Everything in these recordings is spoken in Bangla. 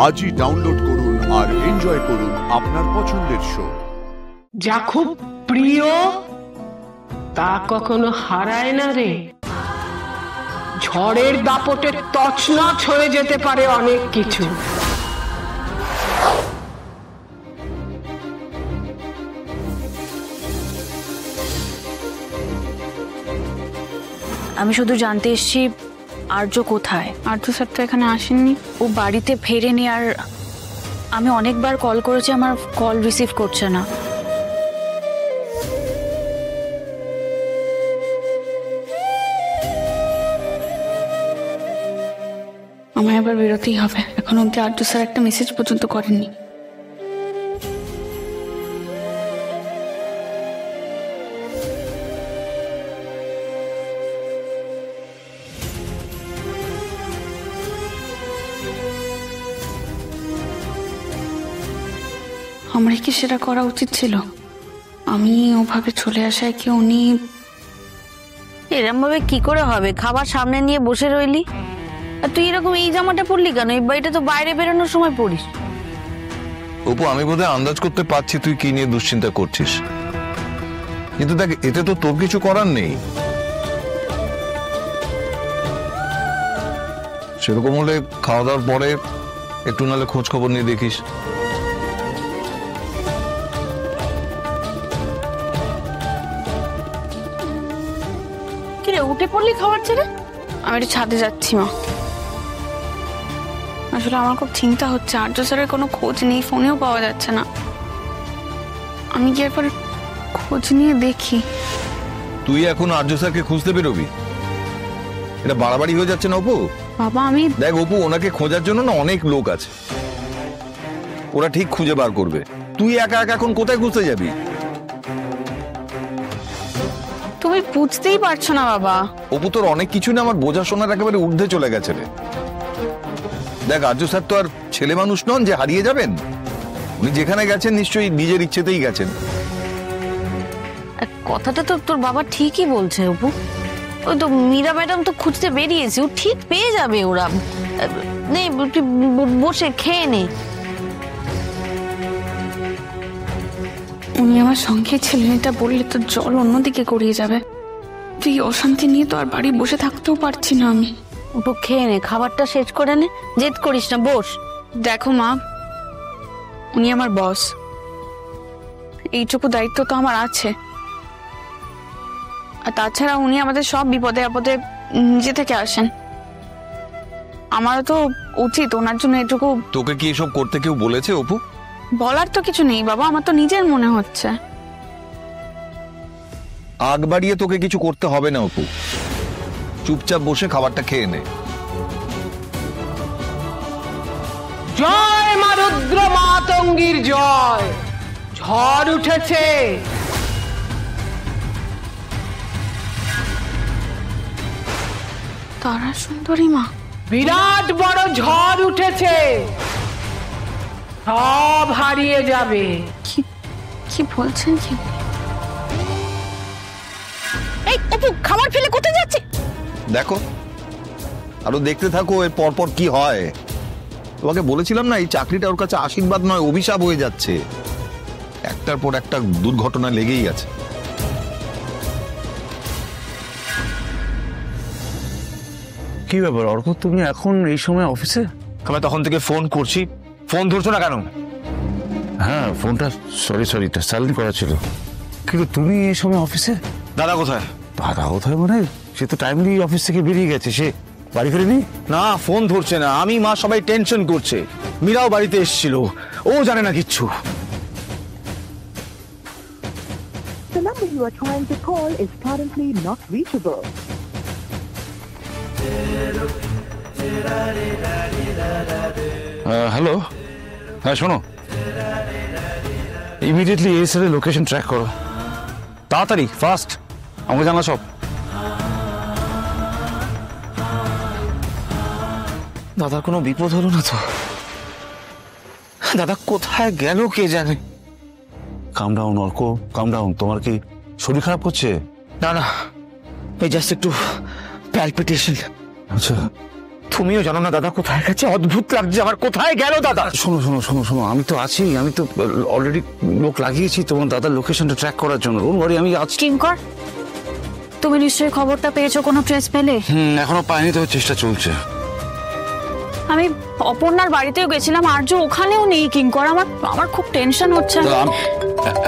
আজই ডাউনলোড করুন আর এনজয় করুন আপনার পছন্দের শো। যা খুব প্রিয় তা কখনো হারায় না রে। ঝড়ের দাপটে তছনছ হয়ে যেতে পারে অনেক কিছু। আমি শুধু জানতে এসেছি আর্য কোথায়। আর্য স্যার তো এখানে আসেননি, ও বাড়িতে ফেরেনি। আর আমি অনেকবার কল করেছি, আমার কল রিসিভ করছে না। আমায় আবার বেরোতেই হবে। এখন অব্দি আর্য স্যার একটা মেসেজ পর্যন্ত করেননি। আমার কি সেটা করা উচিত ছিল? আমি ওভাবে চলে আসায় কি উনি এরম ভাবে কি করে হবে? খাবার সামনে নিয়ে বসে রইলি, আর তুই এরকম এই জামাটা পরলি কেন? এই বাড়িটা তো বাইরে বেরোনোর সময় পরিস। অপু, আমি বোধহয় আন্দাজ করতে পারছি তুই কি নিয়ে দুশ্চিন্তা করছিস, কিন্তু দেখ, এতে তো তোর কিছু করার নেই। সেরকম হলে খাওয়া দাওয়ার পরে একটু নাহলে খোঁজ খবর নিয়ে দেখিস। কিরে, উঠে পড়লি খাবার ছেড়ে? আমি একটু ছাদে যাচ্ছি মা। আসলে আমার খুব চিন্তা হচ্ছে, আর্য স্যারের কোনো খোঁজ নেই, ফোনেও পাওয়া যাচ্ছে না। আমি কি একবার খোঁজ নিয়ে দেখি? তুই এখন আর্য স্যারকে খুঁজতে বেরোবি? এটা বাড়াবাড়ি হয়ে যাচ্ছে না অপু? বাবা আমি দেখ অপু, ওনাকে খোঁজার জন্য না অনেক লোক আছে, ওরা ঠিক খুঁজে বার করবে। তুই একা একা এখন কোথায় খুঁজতে যাবি? তুমি বুঝতেই পারছো না বাবা। অপু, তোর অনেক কিছু না আমার বোঝাশোনার একেবারে ঊর্ধ্বে চলে গেছে রে। দেখ, আর্য স্যার তো আর ছেলে মানুষ নন যে হারিয়ে যাবেন। উনি যেখানে গেছেন নিশ্চয়ই নিজের ইচ্ছেতেই গেছেন। কথাটা তো তোর বাবা ঠিকই বলছে অপু। ওই তো মীরা ম্যাডাম তো খুঁজতে বেরিয়েছে, ও ঠিক পেয়ে যাবে ওরা। নে তুই বসে খেয়ে নে। উনি আমার সঙ্গে ছিলেন, এটা বললে তো জল অন্যদিকে গড়িয়ে যাবে। তুই অশান্তি নিয়ে তো আর বাড়ি বসে থাকতেও পারছি না আমি। একটু খেয়ে নে, খাবারটা শেষ করে নে, জেদ করিস না, বস। দেখো মা, উনি আমার বস, এইটুকু দায়িত্ব তো আমার আছে। আর তাছাড়া উনি আমাদের সব বিপদে আপদে নিজে থেকে আসেন। আমারও তো উচিত ওনার জন্য এটুকু। তোকে কি এসব করতে কেউ বলেছে অপু? বলার তো কিছু নেই বাবা, আমার তো নিজের মনে হচ্ছে। আগ বাড়িয়ে তোকে কিছু করতে হবে না অপু, চুপচাপ বসে খাবারটা খেয়ে নে। জয় মা রুদ্র মাতঙ্গীর জয়। ঝড় উঠেছে। তারা সুন্দরী মা, বিরাট বড় ঝড় উঠেছে, সব হারিয়ে যাবে। কি কি বলছেন কি? এই অপু, খাবার ফেলে কোথায় যাচ্ছে? দেখো, আরো দেখতে থাকো এর পরপর কি হয়। তোমাকে বলেছিলাম না, এই চাকরিটা ওর কাছে আশীর্বাদ নয়, অভিশাপ হয়ে যাচ্ছে। একটার পর একটা দুর্ঘটনা লেগেই আছে। কি ব্যাপার অর্ক, তুমি এখন এই সময় অফিসে? আমি তখন থেকে ফোন করছি, ফোন ধরছো না কেন? হ্যাঁ, ফোনটা সরি সাইলেন্ট করা ছিল। কিন্তু তুমি এই সময় অফিসে? দাদা কোথায়? দাদা কোথায় মানে? সে তো টাইমলি অফিস থেকে বেরিয়ে গেছে, সে বাড়ি ফেরেনি। না, ফোন ধরছে না। আমি মা সবাই টেনশন করছে। মীরাও বাড়িতে এসেছিল, ও জানে না কিচ্ছু। The number you are trying to call is currently not reachable. Hello, হ্যাঁ শোনো, ইমিডিয়েটলি এই স্যারের লোকেশন ট্র্যাক করো, তাড়াতাড়ি, ফাস্ট, আমাকে জানা সব। দাদার কোনো বিপদ হলো না তো? দাদা কোথায় গেল কে জানে। কাম ডাউন অর্ক, কাম ডাউন। তোমার কি শরীর খারাপ করছে? না না, এই জাস্ট একটু প্যালপিটেশন। আচ্ছা, তুমিও জানো না দাদা কোথায় গেছে? অদ্ভুত লাগছে আমার, কোথায় গেল দাদা? শোনো শোনো শোনো শোনো, আমি তো আছি, আমি তো অলরেডি লোক লাগিয়েছি তোমার দাদার লোকেশনটা ট্র্যাক করার জন্য। ডোন্ট ওয়ারি, আমি আছি। কিঙ্কর, তুমি নিশ্চয়ই খবরটা পেয়েছো, কোনো ট্রেস পেলে? এখনো পাইনি, তো চেষ্টা চলছে। আমি অপর্ণার বাড়িতেও গেছিলাম, আর্য ওখানেও নেই কিঙ্কর। আমার খুব টেনশন হচ্ছে।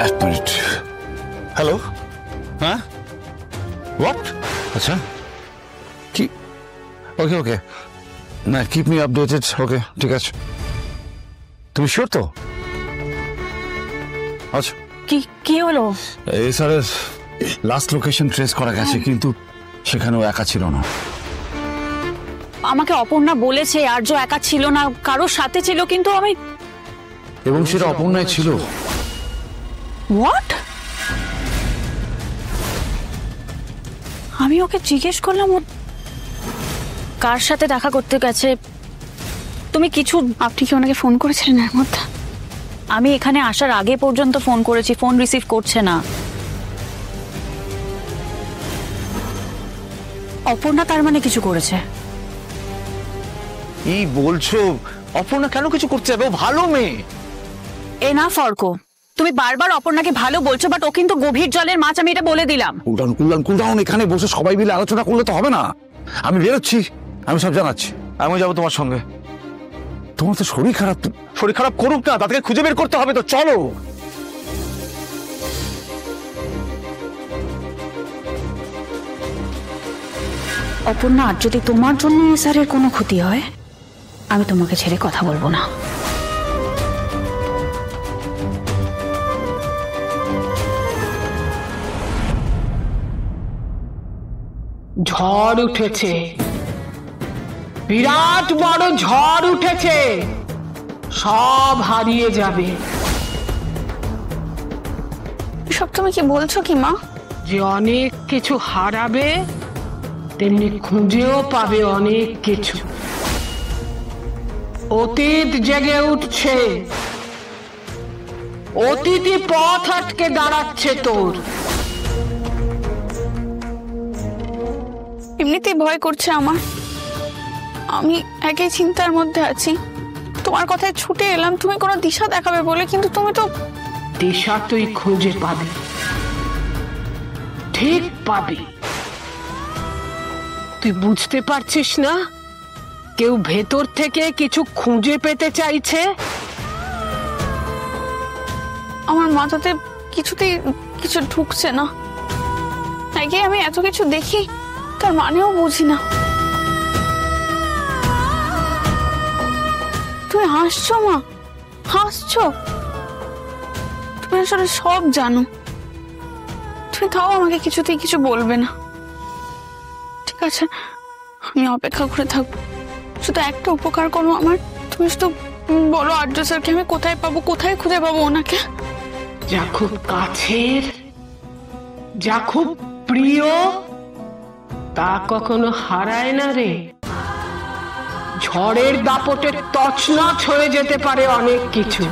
এক মিনিট। হ্যালো, হ্যাঁ, হোয়াট? আচ্ছা, কি? ওকে ওকে, না, কিপ মি আপডেটেড। ওকে, ঠিক আছে। তুমি শিওর তো? আচ্ছা, কি হলো? এই স্যারের লাস্ট লোকেশন ট্রেস করা গেছে, কিন্তু সেখানেও একা ছিল না। আমাকে অপর্ণা বলেছে আর্য একা ছিল না, কারোর সাথে ছিল, কিন্তু আমি। এবং সেটা অপর্ণায় ছিল। হোয়াট? আমি ওকে জিজ্ঞেস করলাম ও কার সাথে দেখা করতে গেছে। তুমি কিছু, আপনি কি ওনাকে ফোন করেছিলেন এর মধ্যে? আমি এখানে আসার আগে পর্যন্ত ফোন করেছি, ফোন রিসিভ করছে না। অপর্ণা তার মানে কিছু করেছে? কি বলছো? অপর্ণা কেন কিছু করতে যাবে? ও ভালো মেয়ে। এ না ফর্ক, তুমি বারবার অপর্ণাকে ভালো বলছো, বাট ও কিন্তু গভীর জলের মাছ, আমি এটা বলে দিলাম। কুলডাউন, এখানে বসে সবাই মিলে আলোচনা করলে তো হবে না। আমি বেরোচ্ছি, আমি সব জানাচ্ছি। আমি যাবো তোমার সঙ্গে। তোমার তো শরীর খারাপ। শরীর খারাপ করুক না, তাদেরকে খুঁজে বের করতে হবে তো, চলো। অপর্ণা, আর যদি তোমার জন্য স্যারের কোনো ক্ষতি হয়, আমি তোমাকে ছেড়ে কথা বলবো না। ঝড় উঠেছে, বিরাট বড় ঝড় উঠেছে, সব হারিয়ে যাবে। সব তুমি কি বলছো কি মা? যে অনেক কিছু হারাবে, তেমনি খুঁজেও পাবে অনেক কিছু। অতীত জেগে উঠছে, অতীতই পথ আটকে দাঁড়াচ্ছে তোর। এমনিতেই ভয় করছে আমার, আমি একই চিন্তার মধ্যে আছি। তোমার কথায় ছুটে এলাম তুমি কোনো দিশা দেখাবে বলে, কিন্তু তুমি তো। দিশা তুই খুঁজে পাবি, ঠিক পাবি। তুই বুঝতে পারছিস না, কেউ ভেতর থেকে কিছু খুঁজে পেতে চাইছে। আমার মাথাতে কিছুতেই কিছু ঢুকছে না। আগে আমি এত কিছু দেখি, তার মানেও বুঝি না। তুমি হাসছো মা, হাসছো? তুমি আসলে সব জানো। তুমি তাও আমাকে কিছুতেই কিছু বলবে না। ঠিক আছে, আমি অপেক্ষা করে থাকবো। শুধু একটা উপকার করো আমার, তুমি শুধু বলো আর্য স্যারকে আমি কোথায় পাবো, কোথায় খুঁজে পাবো ওনাকে। যা খুব কাছের, যা খুব প্রিয়, তা কখনো হারায় না রে। ঝড়ের দাপটে তছনছ হয়ে যেতে পারে অনেক কিছু,